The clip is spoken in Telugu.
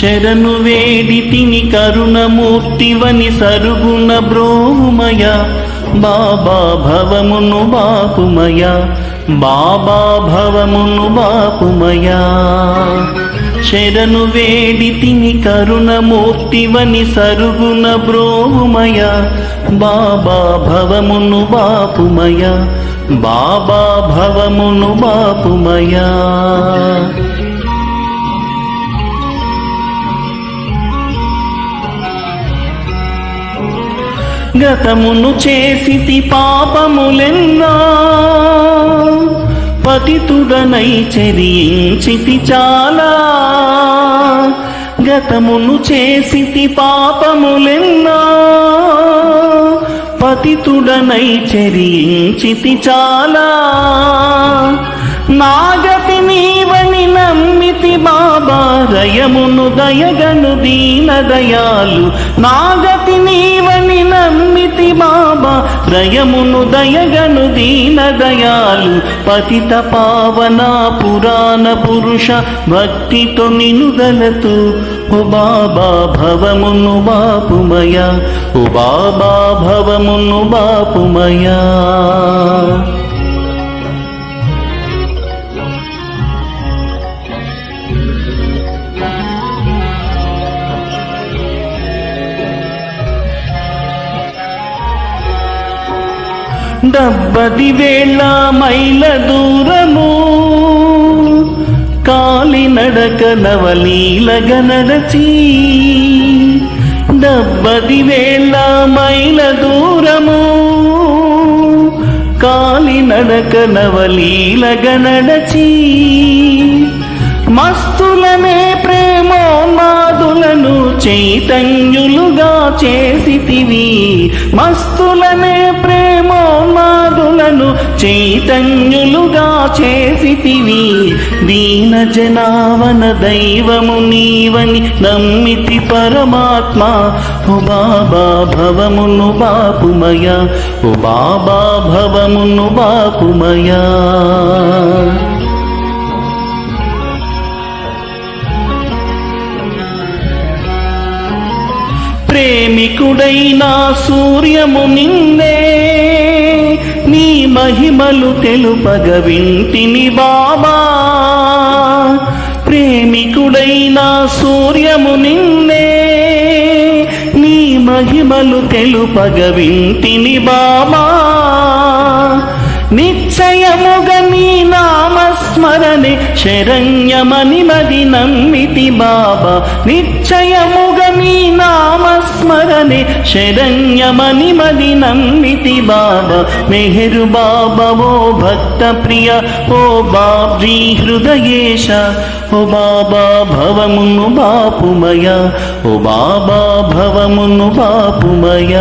శరణు వేడితిని కరుణమూర్తివని సరుగుణ బ్రోహుమయ బాబా భవమును బాపుమయ బాబా భవమును బాపుమయ శరణు వేడితిని కరుణమూర్తివని సరుగుణ బ్రోహుమయ బాబా భవమును బాపుమయ బాబా భవమును బాపుమయ గతమును చేసితి పాపములెన్నా పతితుడనై చరించితి చాలా గతమును చేసితి పాపములెన్నా పతితుడనై చరించితి చాలా నాగతి నీవని నమ్మితి బాబా రయమును దయగను దీన దయాలు నాగతి నీవని నమ్మితి బాబా రయమును దయగను దీన దయాలు పతిత పావన పురాణ పురుష భక్తితో నినుదలతు ఓ బాబా భవమును బాపుమయ ఓ బాబా భవమును బాపుమయ డబ్బది వేళ మైల దూరము కాలినడక నవలీలగ నడచి డబ్బది వేళ మైల దూరము కాలినడక నవలీలగ నడచి మస్తులనే ప్రేమోన్మాదులను చైతన్యులుగా చేసితివి మస్తులనే ప్రేమోన్మాదులను చైతన్యులుగా చేసితివి దీన జనావన దైవము నీవని నమ్మితి పరమాత్మ ఓ బాబా భవమును బాపుమయ ఓ బాబా భవమును బాపుమయ ప్రేమికుడైనా సూర్యము నిన్నే నీ మహిమలు తెలుపగ వింటిని బాబా ప్రేమికుడైనా సూర్యము నిన్నే నీ మహిమలు తెలుపగ వింటిని బాబా నిశ్చయముగ నీ నామస్మరణే శరణ్యమని మది నమ్మితి బాబా నిశ్చయముగ నీ నామస్మరణే శరణ్యమని మది నమ్మితి బాబా మెహరు బాబా ఓ భక్త ప్రియ ఓ బాబ్జీ హృదయేశ ఓ బాబా భవమును బాపుమయ ఓ బాబా భవమును బాపుమయ